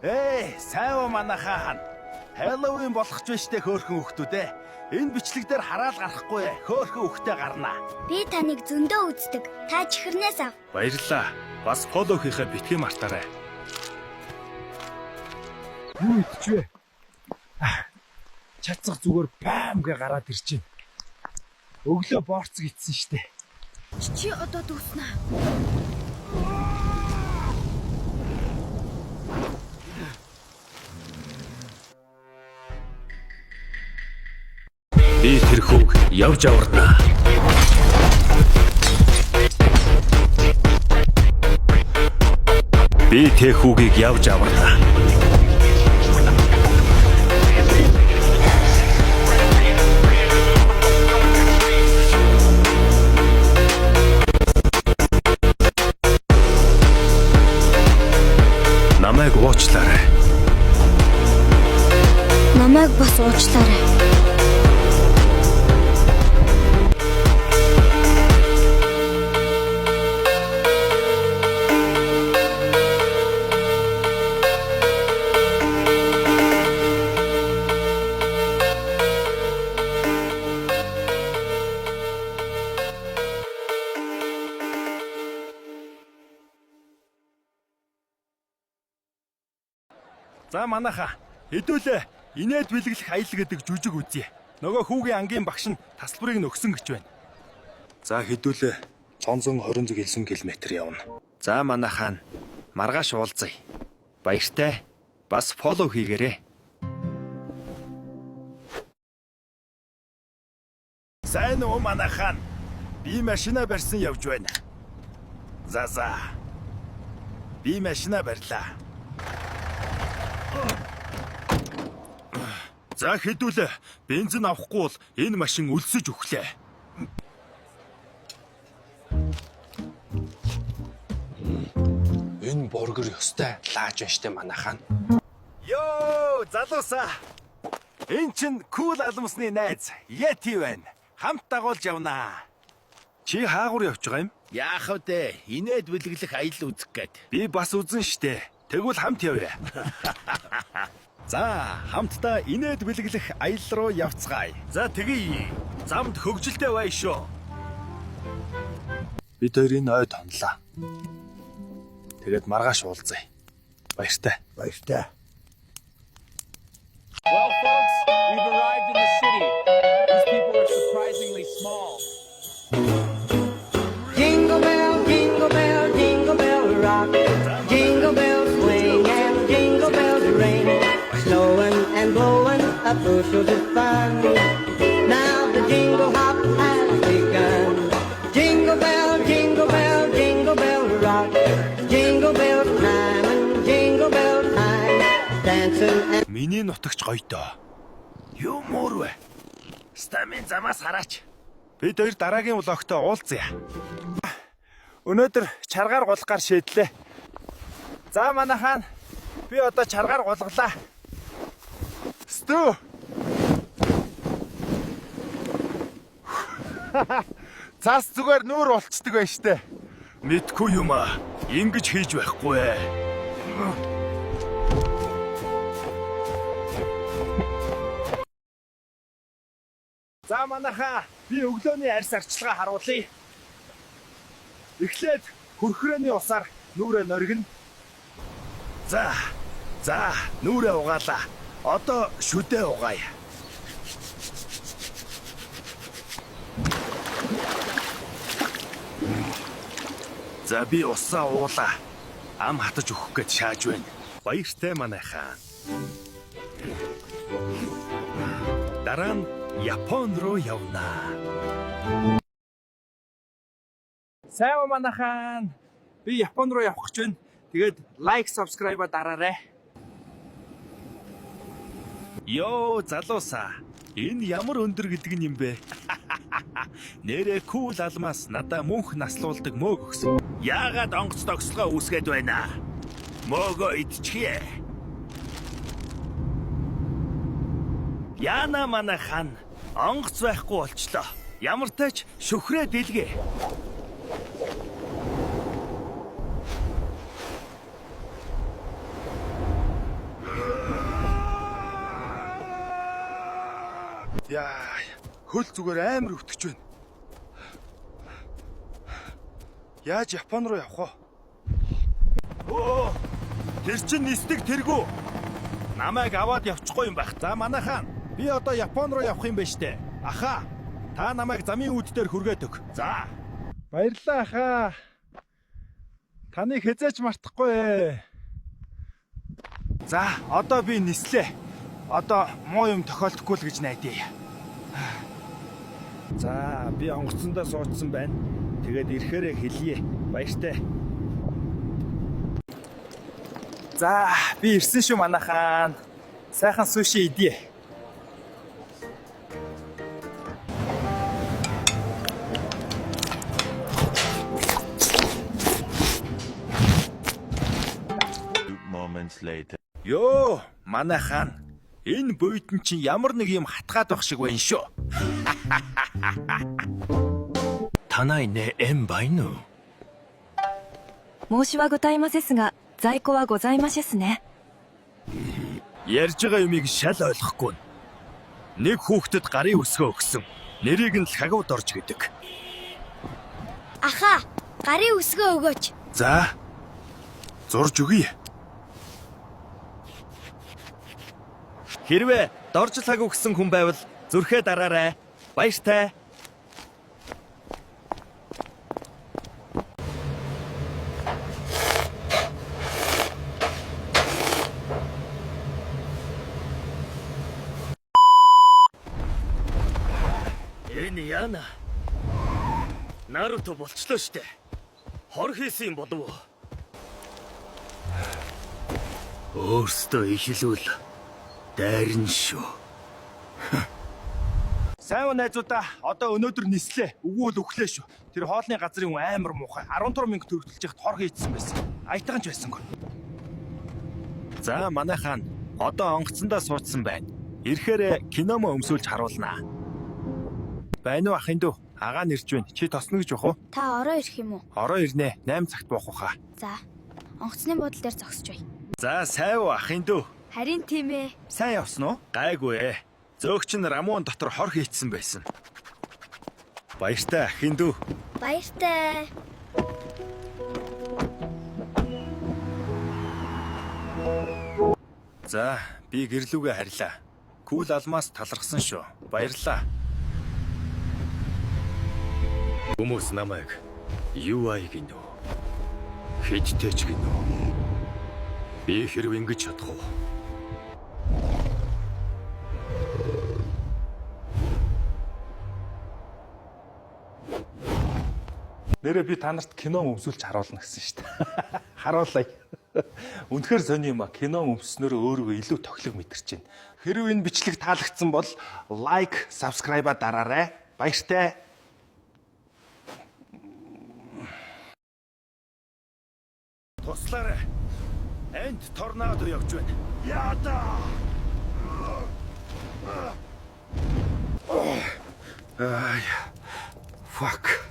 Сайн уу манайхан. Хэллоуин болох ч биштэй хөөрхөн хүүхдүүд ээ. Энэ бичлэг дээр хараал гарахгүй хөөрхөн хүүхдээ гарнаа. Би таныг зөндөө үздэг. Та чихэрнээс ав. Баярлалаа. Бас фоллоу хийхээ битгий мартаарай. Юу идчихвэ? Чацах зүгээр баамгээ гараад ирчихэ. Өглөө борцог ицсэн штэ. Чи одоо дүүснэ. Би тэр хүүг явж аварнаа. Би тэр хүүгийг явж аварнаа. Намайг уучлаарай. Намайг бас уучлаарай. За манайха хэдүүлээ инээд бэлгэлэх аял гэдэг жүжиг үзье. Нөгөө хүүгийн ангийн багш нь тасалбарыг нөгсөн гэж байна. За хэдүүлээ 129 км явна. За манайхан маргааш уулзъя. Баяртай. Бас фоллоу хийгээрэй. Сайн уу манайхан? Би машина барьсан явж байна. За. Би машина барьлаа. За хэдүүлээ бензин авахгүй бол энэ машин өлсөж өглөө. Энэ бургер ёстой лааж байна штэ манайхан. Йоо, залуусаа. Энд чин кул алмасны найз Yeti байна. Хамт дагуулж явнаа. Чи хаагур явж байгаа юм? Яах вэ? Инээд бэлгэлэх аял үзэх гээд. Би бас үзэн штэ. Тэгвэл хамт явъя. За, хамтдаа инээд бэлгэлэх аял руу явцгаая. За тэгье. Замд хөгжилтэй бай шүү. Бид хоёрын ой тонлоо. Тэгээд маргааш уулзъя. Баяртай. Баяртай. Well, folks, we've arrived in the city. These people are surprisingly small. Jingle bell, jingle bell, jingle bell rock. Jingle bells swing and jingle bells ring. Snowing and blowing up bushels of fun. Now the jingle hop has begun. Jingle bell, jingle bell, jingle bell rock. Jingle bell time and jingle bell time. Dancing and Миний нутагч гоё доо. Юу мөр вэ? Стамин замаас хараач. Бид хоёр дараагийн влогтой уулзъя. Өнөөдөр чаргаар гулгаар шийдлээ. За манайхан би одоо чаргаар гулглаа. Стүү. Цаас зүгээр нүүр болцдог байж штэ. Мэдгүй юм аа. Ингэж хийж байхгүй ээ. За манайха би өглөөний арьс арчилгаа харуулъя. Эхлээд хөрхрөөний усаар нүрээ норгино. За нүрээ угаалаа. Одоо шүдээ угаая. За би усаа уулаа. Ам хатаж өгөх гэж шааж байна. Баяртай манайхаа. Дараа нь Япон руу явнаа. Сайн уу манайхан? Би Япон руу явах гэж байна. Тэгээд лайк, subscribe дараарай. Йоо, залуусаа. Энэ ямар өндөр гэдэг юм бэ? Нэрээ кул алмаас надаа мөнх наслуулдаг мөөг өгсөн. Яагаад онгоц тогслогоо үүсгээд байна? Мөөгөө идчихье. Яна манайхан онгоц байхгүй болчлоо. Ямар тач шүхрээ дэлгээ. Яа, хөл зүгээр амар өвтөж байна. Яаж Япон руу явах вэ? Оо! Тэр чинь нисдэг тэргүү. Намайг аваад явчихгүй юм байх. За манай хаан, би одоо Япон руу явах юм байна штэ. Аха, та намайг замын үүд дээр хүргээд өг. За. Баярлалаа хаа. Таныг хязгаарч мартахгүй. За, одоо би нислээ. Одоо муу юм тохиолдохгүй л гэж найдаа. За, би онгоцондоо суудсан байна. Тэгээд ирэхээрээ хэлье. Баяртай. За, би ирсэн шүү манай хаан. Сайхан суши идье. Moments later. Йоо, манай хаан. Энэ буйд нь чинь ямар нэг юм хатгаад байх шиг байна шүү. Танай не эм байна уу? 申しはございませすが、在庫はございましすね。 Ярьж байгаа юмыг шал ойлгохгүй. Нэг хүүхдэд гарын өсгөө өгсөн. Нэрийг нь л хагууд орж гэдэг. Аха, гарын үсгээ өгөөч. За. Зурж өгье. Хэрвээ доржлаг өгсөн хүн байвал зүрхээ дараарай. Баяртай. Энэ яана. Наруто болчлоо штэ. Хор хийсэн юм болов уу? Өөртөө ихлүүл дайрн шүү. Сайн уу найзуудаа, одоо өнөөдөр нислээ. Өгвөл өглөө шүү. Тэр хоолны газрын хүн амар муухай. 14 мянга төгрөлж яхад хор хийцсэн байсан. Аятган ч байсангүй. За манай хаан, одоо онгоцондоо суудсан байна. Ирэхээр кино мө өмсүүлж харуулнаа. Байна уу ахын дүү? Агаа нэрж байна. Чи тосно гэж явах уу? Та ороо ирэх юм уу? Ороо ирнэ. 8 цагт буух уу хаа. За. Онгоцны буудлын дээр зогсож бай. За сайн уу ахын дүү? Харин тийм ээ. Сайн явсан уу? Гайгүй ээ. Зөөгч нь Рамон дотор хор хийцсэн байсан. Баяртай ахын дүү. Баяртай. За, би гэрлүүгээ харьлаа. Кул алмаас талархсан шүү. Баярлаа. Хүмүүс намайг UI гинэ үү? Хэдтэй ч гинэ үү? Би хэрв ингэж чадах уу? Нэрээ би та нарт кино өмсүүлж харуулна гэсэн шүү дээ. Харуулъя. Үнэхээр сони юм а. Кино өмснөөр өөрийгөө илүү тохилог мэдэрч байна. Хэрвээ энэ бичлэг таалагдсан бол лайк, subscribe-а дараарай. Баяртай. Туслаарай. Энд торнадо явж байна. Яада! Ай. Fuck.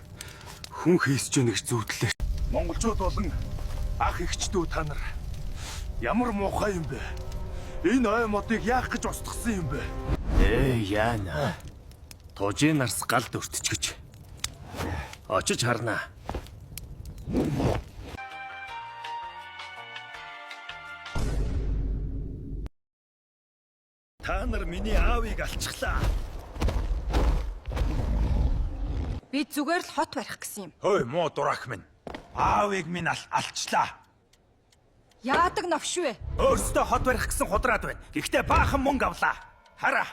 Хүн хийсэж яах гэж зүудлээ. Монголчууд болон ах эгчдүү та нар ямар муухай юм бэ? Энэ ой модыг яах гэж устгасан юм бэ? Яана. Тожийн нарс галд өртчихөж. Очиж харнаа. Та нар миний аавыг алчглаа. Би зүгээр л хот барих гэсэн юм. Хөөе, муу дурак минь. Аавыг минь алчлаа. Яадаг новш вэ? Өөртөө хот барих гэсэн худраад байна. Гэхдээ баахан мөнгө авлаа. Хараа.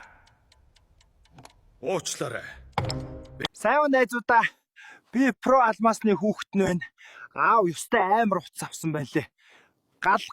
Уучлаарай. Сайн уу найзуудаа. Би про алмасны хүүхэд нь байна. Аав ёстой амар утас авсан байлээ. Гал